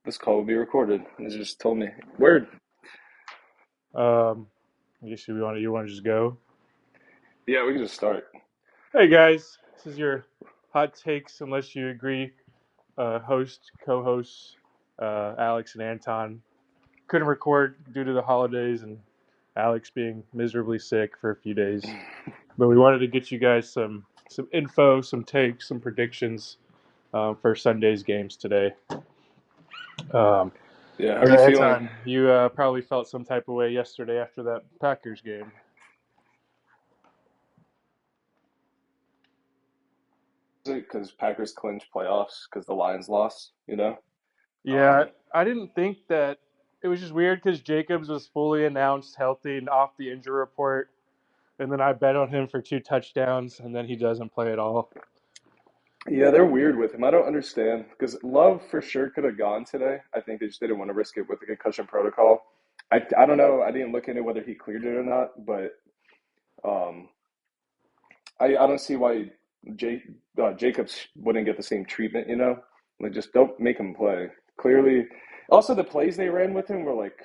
This call will be recorded. It just told me. Word. Um, I guess you want to just go. Yeah, we can just start. Hey guys, this is your hot takes unless you agree. Co-hosts, Alex and Anton couldn't record due to the holidays and Alex being miserably sick for a few days. But we wanted to get you guys some info, some takes, some predictions for Sunday's games today. Um, Yeah, how I are know you feeling? Anton, you probably felt some type of way yesterday after that Packers game. Is it because Packers clinched playoffs because the Lions lost? Yeah, Um, I didn't think that it was just weird because Jacobs was fully announced healthy and off the injury report, and then I bet on him for 2 touchdowns, and then he doesn't play at all. yeah, they're weird with him. I don't understand because Love for sure could have gone today. I think they just didn't want to risk it with the concussion protocol. I don't know. I didn't look into whether he cleared it or not, but um, I don't see why Jake Jacobs wouldn't get the same treatment. Like just don't make him play. Clearly, also the plays they ran with him were like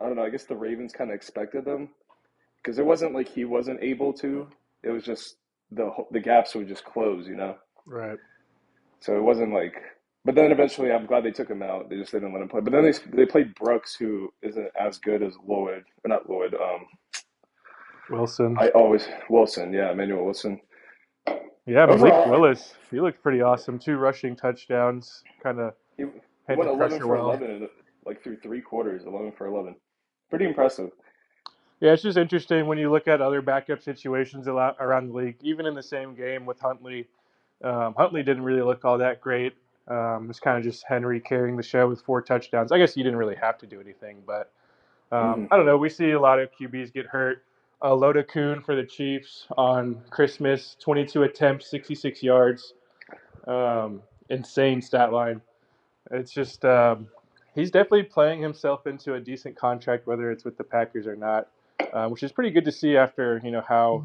I don't know. I guess the Ravens kind of expected them because it wasn't like he wasn't able to. It was just the gaps would just close. Right. So it wasn't like. But then eventually, I'm glad they took him out. They just didn't let him play. But then they played Brooks, who isn't as good as Lloyd, or not Lloyd. Wilson. I always Wilson. Yeah, Emmanuel Wilson. Yeah, Malik Overall, Willis. He looked pretty awesome. 2 rushing touchdowns. Kind of he handled went 11 pressure for well. 11 like through 3 quarters. 11 for 11. Pretty impressive. Yeah, it's just interesting when you look at other backup situations around the league, even in the same game with Huntley. Huntley didn't really look all that great. It was kind of just Henry carrying the show with 4 touchdowns. I guess he didn't really have to do anything, but Hmm. I don't know. We see a lot of QBs get hurt. Loda Kuhn for the Chiefs on Christmas, 22 attempts, 66 yards. Insane stat line. It's just he's definitely playing himself into a decent contract, whether it's with the Packers or not, which is pretty good to see after how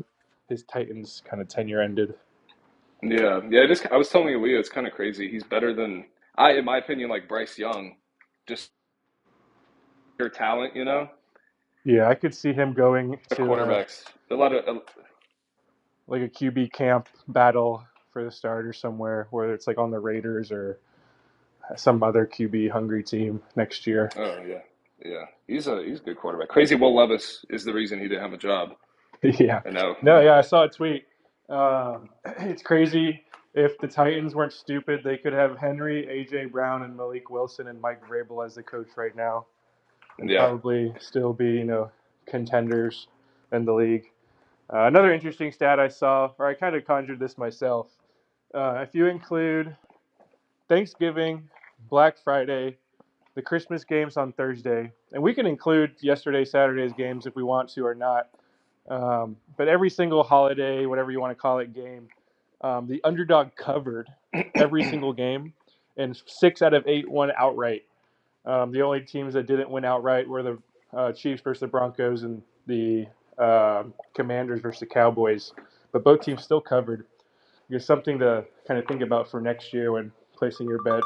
his Titans kind of tenure ended. Yeah, yeah. I was telling you, Leo, it's kind of crazy. He's better than in my opinion, like Bryce Young. Just pure talent. Yeah, I could see him going Of to quarterbacks. A lot of like a QB camp battle for the starter somewhere, whether it's like on the Raiders or some other QB hungry team next year. oh yeah, yeah. He's a good quarterback. Crazy Will Levis is the reason he didn't have a job. Yeah. I know. No, yeah, I saw a tweet. It's crazy. If the Titans weren't stupid, they could have Henry, AJ Brown, and Malik Wilson and Mike Vrabel as the coach right now, and Yeah, probably still be contenders in the league. Another interesting stat I saw, or I kind of conjured this myself. If you include Thanksgiving, Black Friday, the Christmas games on Thursday, and we can include yesterday, Saturday's games if we want to or not. But every single holiday, whatever you want to call it, game, the underdog covered every single game, and 6 out of 8 won outright. The only teams that didn't win outright were the Chiefs versus the Broncos and the Commanders versus the Cowboys. But both teams still covered. It's something to kind of think about for next year when placing your bets.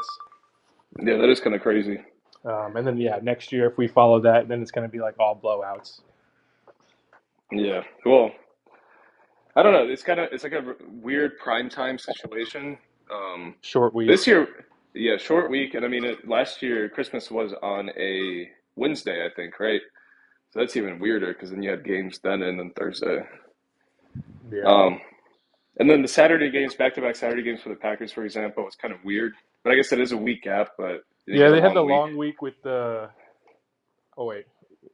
yeah. That is kind of crazy. And then, yeah, next year, if we follow that, then it's going to be like all blowouts. Yeah. Well, I don't know. It's like a weird prime time situation. Um, Short week. this year, yeah, short week, and I mean, last year Christmas was on a Wednesday, I think, right? So that's even weirder because then you had games then and then Thursday. Yeah. Um, and then the Saturday games, back-to-back Saturday games for the Packers, for example, was kind of weird. But I guess it is a week gap, but you Yeah, get a they had the long week. long week with the oh wait,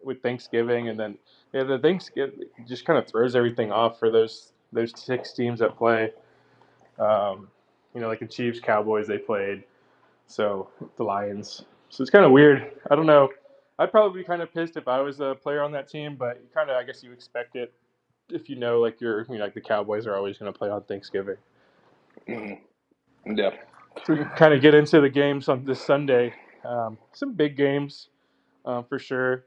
with Thanksgiving, and then yeah, the Thanksgiving just kind of throws everything off for those 6 teams that play. Um, like the Chiefs, Cowboys, they played, so the Lions. So it's kind of weird. I don't know. I'd probably be kind of pissed if I was a player on that team, but kind of I guess you expect it if like like the Cowboys are always going to play on Thanksgiving. Hmm. Yeah. So we can kind of get into the games on this Sunday. Some big games for sure.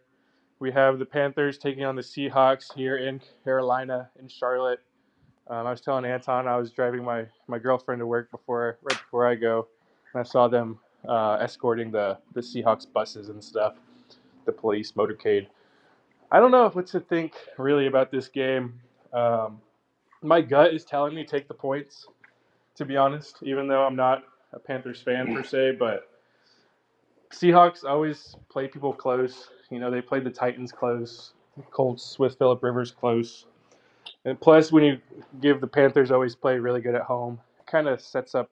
We have the Panthers taking on the Seahawks here in Carolina, in Charlotte. I was telling Anton I was driving my girlfriend to work right before I go, and I saw them escorting the Seahawks buses and stuff, the police motorcade. I don't know what to think really about this game. Um, my gut is telling me take the points, to be honest, even though I'm not a Panthers fan per se, but Seahawks always play people close. They played the Titans close, Colts with Phillip Rivers close. And plus, when you give the Panthers always play really good at home, it kind of sets up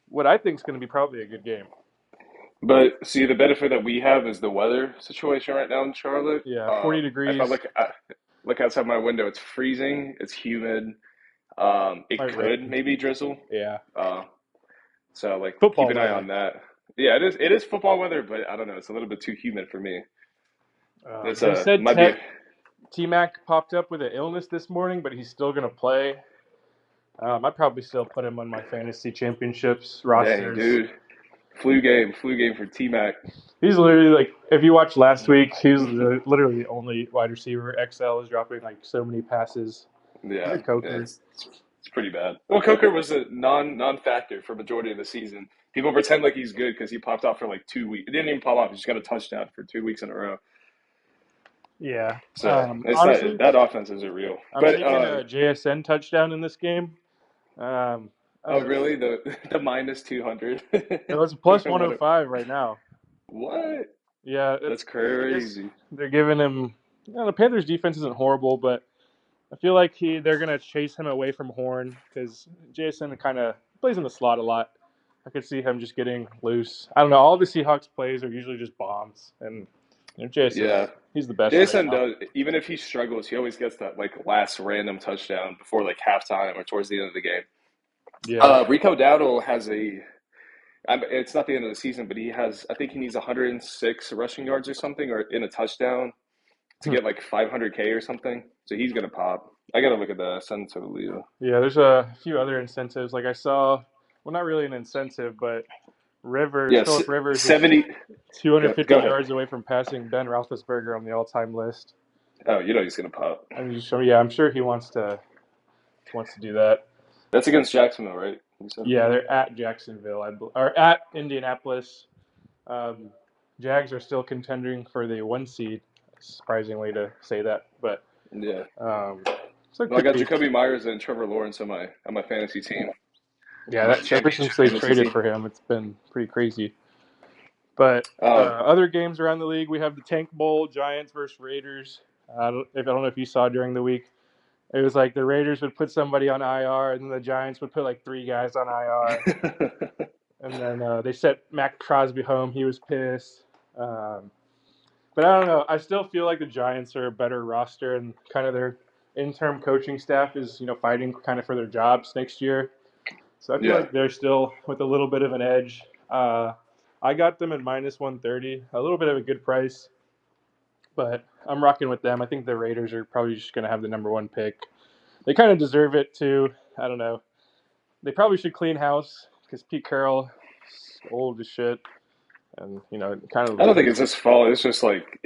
what I think is going to be probably a good game. But see, the benefit that we have is the weather situation right now in Charlotte. Yeah, 40 If I degrees, look outside my window, it's freezing. It's humid. It might rain. could maybe drizzle. Yeah, Uh, so like keep football an eye weather. on that. Yeah, it is football weather, but I don't know. It's a little bit too humid for me. It's They said might be a T Mac popped up with an illness this morning, but he's still going to play. I'd probably still put him on my fantasy championships dang rosters. dude. Flu game for T Mac. He's literally like, if you watched last week, he was literally the only wide receiver. XL is dropping like so many passes. He's Yeah, a coker. it's pretty bad. Well, Coker was a non factor for majority of the season. People pretend like he's good because he popped off for like 2 weeks. It didn't even pop off. He just got a touchdown for 2 weeks in a row. Yeah. So it's not Honestly, that offense isn't real. I'm But taking a JSN touchdown in this game. I oh don't know. really the minus 200. It was a plus What? 105 right now. What? Yeah, That's I guess crazy. they're giving him. The Panthers' defense isn't horrible, but I feel like they're gonna chase him away from Horn because Jason kind of plays in the slot a lot. I could see him just getting loose. I don't know. All the Seahawks plays are usually just bombs, and Jason, Yeah. he's the best right Jason now. does even if he struggles, he always gets that like last random touchdown before like halftime or towards the end of the game. Yeah. Rico Dowdle has it's not the end of the season, but he has, I think he needs 106 rushing yards or something, or in a touchdown to get like 500K or something. So he's gonna pop. I gotta look at that. Send it to Leo. Yeah, there's a few other incentives. Like I saw, well, not really an incentive, but Yes, Philip Rivers is 70. 250 Go ahead. yards away from passing Ben Roethlisberger on the all-time list. Oh, you know he's gonna pop. I mean, so yeah, I'm sure he wants to do that. That's against Jacksonville, right? You said. Yeah, they're at Jacksonville, or at Indianapolis. Um, Jags are still contending for the 1 seed. Surprisingly to say that, but Yeah. um, so it Well, I could got be. Jacoby Myers and Trevor Lawrence on my fantasy team, Yeah, my that ever championship since they fantasy traded team. for him, it's been pretty crazy. But Um, other games around the league, we have the Tank Bowl, Giants versus Raiders. I don't know if you saw during the week. It was like the Raiders would put somebody on IR, and then the Giants would put like 3 guys on IR. And then they sent Mac Crosby home. He was pissed. Um, but I don't know. I still feel like the Giants are a better roster, and kind of their interim coaching staff is fighting kind of for their jobs next year. So I feel yeah, like they're still with a little bit of an edge. I got them at minus 130, a little bit of a good price, but I'm rocking with them. I think the Raiders are probably just going to have the number one pick. They kind of deserve it too. I don't know. They probably should clean house because Pete Carroll is old as shit, and kind I of don't think it's his fault. It's just like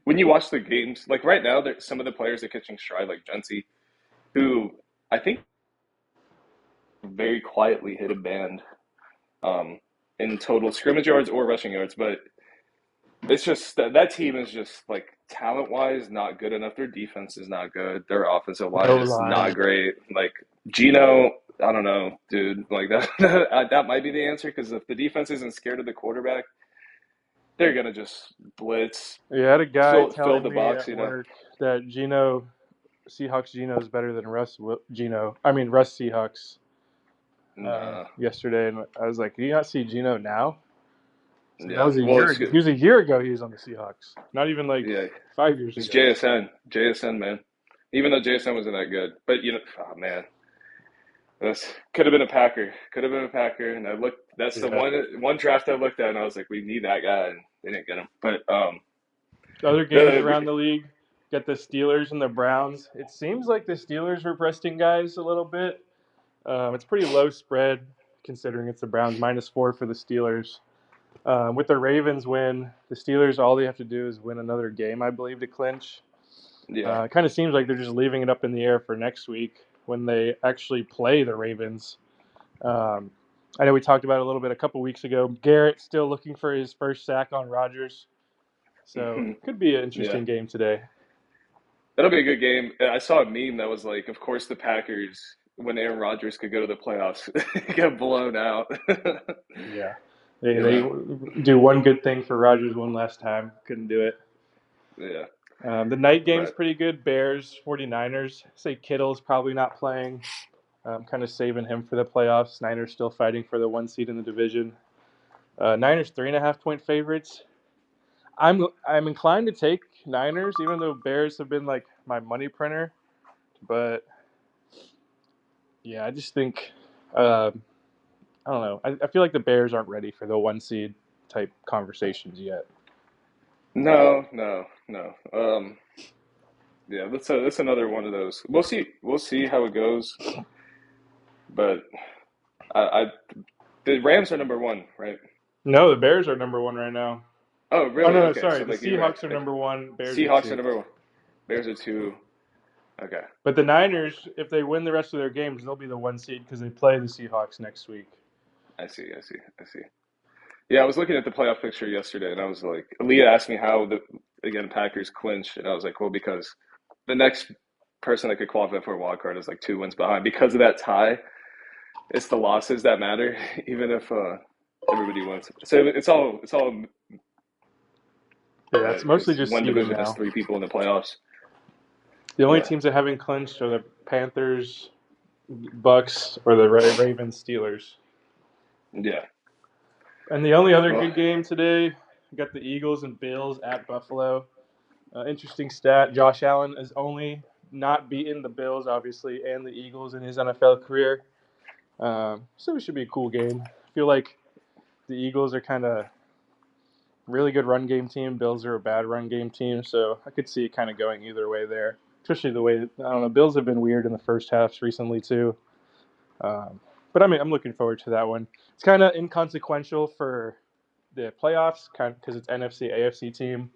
when you watch the games, like right now, there some of the players are catching stride, like Gency, who I think very quietly hit a band um, in total scrimmage yards or rushing yards, but it's just that team is just like talent wise not good enough. Their defense is not good. Their offensive line no is not line. great. Like Gino, I don't know, dude. Like that might be the answer because if the defense isn't scared of the quarterback, they're gonna just blitz, Yeah, I had a guy fill telling the me box. at work that Seahawks Gino is better than Russ Seahawks Nah, yesterday, and I was like, "Do you not see Gino now?" So that yeah. was a Well, year it's ago. good. He was a year ago. He was on the Seahawks. Not even like Yeah, 5 years it's ago. JSN, man. Even though JSN wasn't that good, but oh man, this could have been a Packer. Could have been a Packer. And I looked. That's the Yeah. one draft I looked at, and I was like, we need that guy, and they didn't get him. But Other games the around the league, got the Steelers and the Browns. It seems like the Steelers were resting guys a little bit. It's pretty low spread considering it's the Browns -4 for the Steelers. With the Ravens win, the Steelers all they have to do is win another game, I believe, to clinch. yeah, It kind of seems like they're just leaving it up in the air for next week when they actually play the Ravens. Um, I know we talked about it a little bit a couple weeks ago. Garrett still looking for his first sack on Rodgers, so could be an Yeah. interesting game today. That'll be a good game. I saw a meme that was like, of course, the Packers, when Aaron Rodgers could go to the playoffs, get blown out. Yeah, they know? do one good thing for Rodgers one last time. Couldn't do it. Yeah. The night game's But pretty good. Bears, 49ers. Say Kittle's probably not playing. Kind of saving him for the playoffs. Niners still fighting for the 1 seed in the division. Niners 3.5 point favorites. I'm inclined to take Niners, even though Bears have been like my money printer. But yeah, I just think I don't know. I feel like the Bears aren't ready for the 1 seed type conversations yet. no, no, no. Yeah, that's another one of those. We'll see. We'll see how it goes. But I the Rams are number one, right? No, the Bears are number one right now. Oh, Oh really? no, no, Okay, sorry. so The like you're right. Seahawks are number one. Bears are Seahawks are two. number one. Bears are two. Okay, But the Niners, if they win the rest of their games, they'll be the 1 seed because they play the Seahawks next week. I see. I see. I see. Yeah, I was looking at the playoff picture yesterday, and I was like, Leah asked me how the again Packers clinch, and I was like, well, because the next person that could qualify for a wild card is like 2 wins behind. Because of that tie, it's the losses that matter, even if everybody wins. So it's all Yeah, it's right mostly because just one seeding division has now. three people in the playoffs. The only Yeah, teams that haven't clinched are the Panthers, Bucks, or the Ravens, Steelers. yeah. And the only other Well, good game today, we got the Eagles and Bills at Buffalo. Interesting stat: Josh Allen has only not beaten the Bills, obviously, and the Eagles in his NFL career. So it should be a cool game. I feel like the Eagles are kind of really good run game team. Bills are a bad run game team, so I could see it kind of going either way there. Especially the way I don't know, Bills have been weird in the first halves recently too. But I mean, I'm looking forward to that one. It's kind of inconsequential for the playoffs, kind of because it's NFC AFC team,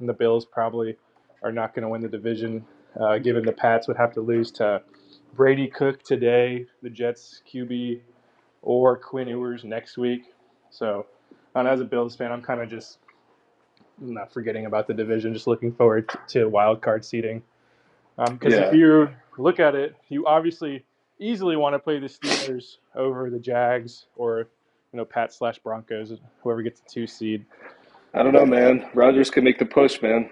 and the Bills probably are not going to win the division, given the Pats would have to lose to Brady Cook today, the Jets QB, or Quinn Ewers next week. So, and as a Bills fan, I'm kind of just not forgetting about the division, just looking forward to wild card seeding. Because if yeah. you look at it, you obviously easily want to play the Steelers over the Jags or Pat slash Broncos, whoever gets the 2 seed. I don't know, man. Rodgers could make the push, man.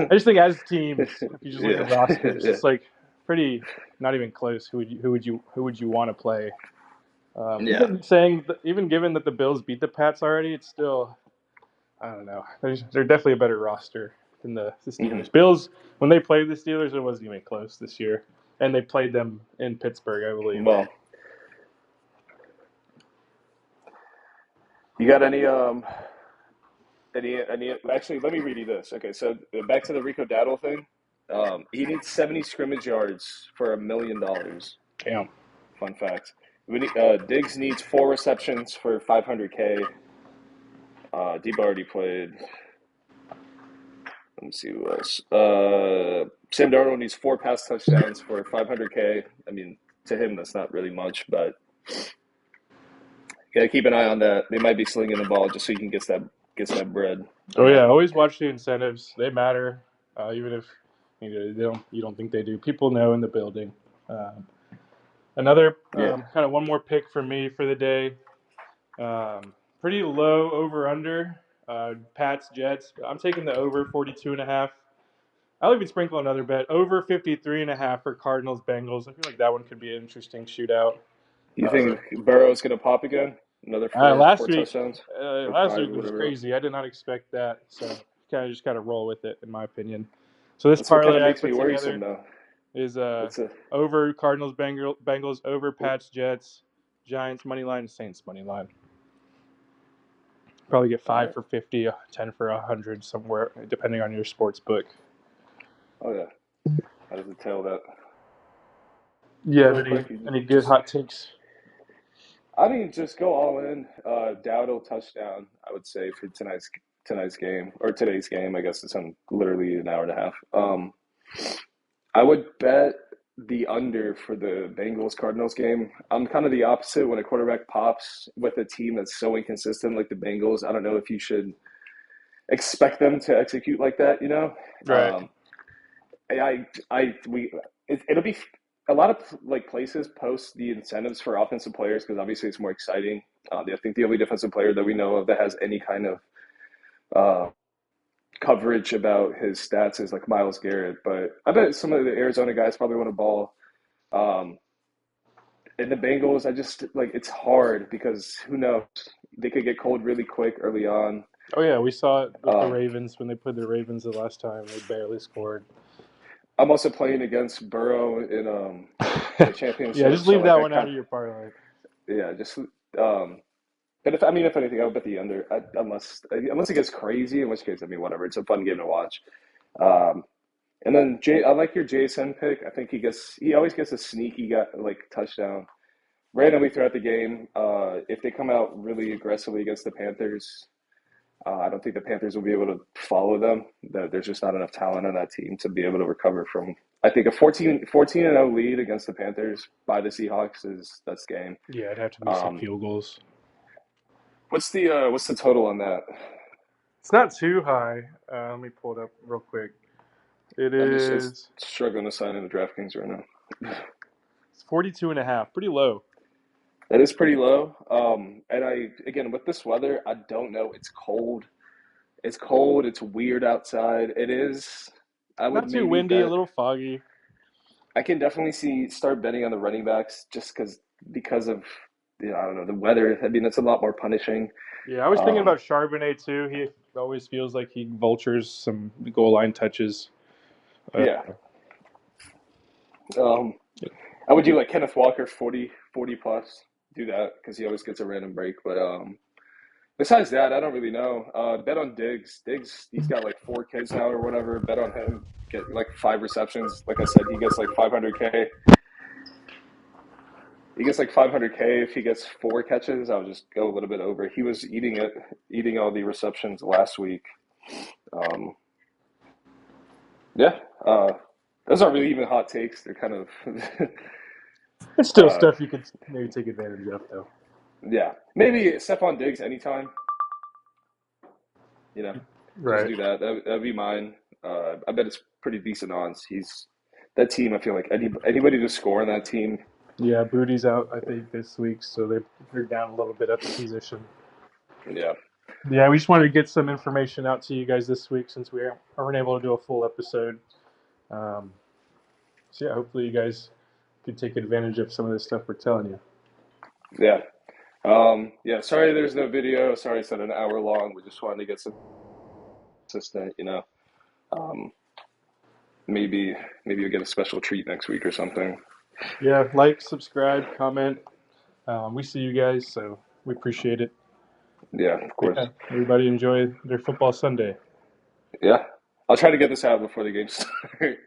I just think as teams, if you just look at Yeah, rosters, yeah, it's like pretty not even close. Who would you want to play? yeah. Even given that the Bills beat the Pats already, it's still I don't know. They're definitely a better roster than the Hmm. Steelers. Bills, when they played the Steelers, it wasn't even close this year, and they played them in Pittsburgh, I believe. Well, you got any? Actually, let me read you this. Okay, so back to the Rico Dowdle thing. He needs 70 scrimmage yards for $1 million. Damn. Fun fact. Diggs needs 4 receptions for 500K. Debo already played. Let me see who else. Sam Darnold needs 4 pass touchdowns for 500K. I mean, to him, that's not really much, but you gotta keep an eye on that. They might be slinging the ball just so you can get that bread. Oh yeah, always watch the incentives. They matter, even if you don't think they do. People know in the building. Um, Another Yeah. kind of one more pick for me for the day. Pretty low over under. Pats Jets. I'm taking the over 42 and a half. I'll even sprinkle another bet over 53 and a half for Cardinals Bengals. I feel like that one could be an interesting shootout. You Uh, think but Burrow's gonna pop again? Another four last week, touchdowns or last five week or was whatever it was. crazy. I did not expect that, so just kind of roll with it, in my opinion. So this That's what kind parlay of I makes me put worrisome, together though. is That's a over Cardinals Bengals over Pats Jets, Giants money line, Saints money line. Probably get all five right. for 50, 10 for 100 somewhere, depending on your sports book. Oh yeah. How does it tell that? Yeah, Real quick, you any good just hot takes? I mean, just go all in. Dowdle touchdown. I would say for tonight's game or today's game. I guess it's on literally an hour and a half. I would bet. the under for the Bengals Cardinals game. I'm kind of the opposite when a quarterback pops with a team that's so inconsistent like the Bengals. I don't know if you should expect them to execute like that, you know? Right. It'll be a lot of like places post the incentives for offensive players because obviously it's more exciting. I think the only defensive player that we know of that has any kind of uh, coverage about his stats is like Miles Garrett, but I bet some of the Arizona guys probably want to ball. Um, and the Bengals, I just like it's hard because who knows? They could get cold really quick early on. Oh yeah, we saw it with the Um, Ravens when they played the Ravens the last time. They barely scored. I'm also playing against Burrow in a Yeah, championship, just so leave like that I one out kind of your parlay. of yeah, just but if anything, I would bet the under unless it gets crazy, in which case I mean whatever. It's a fun game to watch. Um, and then I like your Jason pick. I think he always gets a sneaky like touchdown randomly throughout the game. If they come out really aggressively against the Panthers, I don't think the Panthers will be able to follow them. There's just not enough talent on that team to be able to recover from. I think a 14-0 lead against the Panthers by the Seahawks that's game. Yeah, it'd have to be some Um, field goals. what's the total on that? It's not too high. Let me pull it up real quick. It It's is struggling to sign into DraftKings right now. it's 42 and a half. Pretty low. That is pretty low. And again with this weather, I don't know. It's cold. It's cold. It's weird outside. It is. I would Not too maybe windy, a bet. little foggy. I can definitely start betting on the running backs just because of I don't know the weather. I mean, it's a lot more punishing. Yeah, I was thinking Um, about Charbonnet too. He always feels like he vultures some goal line touches. Uh, yeah. Um, I would do like Kenneth Walker 40 plus. Do that because he always gets a random break. But besides that, I don't really know. Bet on Diggs. Diggs, he's got like 4 kids now or whatever. Bet on him. Get like 5 receptions. Like I said, he gets like 500K. He gets like 500K if he gets 4 catches. I'll just go a little bit over. He was eating all the receptions last week. Um, yeah, those aren't really even hot takes. They're kind of, it's still uh, stuff you could maybe take advantage of, though. yeah. Maybe Stephon Diggs anytime. You know, just Right. do that. That'd be mine. I bet it's pretty decent odds. He's that team. I feel like anybody to score on that team. Yeah, Booty's out, I think, this week, so they're down a little bit at the position. Yeah, Yeah, we just wanted to get some information out to you guys this week since we aren't able to do a full episode. Um, so yeah, hopefully you guys could take advantage of some of this stuff we're telling you. yeah, yeah. Sorry, there's no video. Sorry, it's not an hour long. We just wanted to get some consistent. Um, maybe you'll get a special treat next week or something. Yeah, like, subscribe, comment. We see you guys, so we appreciate it. Yeah, of But course. yeah, everybody enjoy their football Sunday. Yeah, I'll try to get this out before the game starts.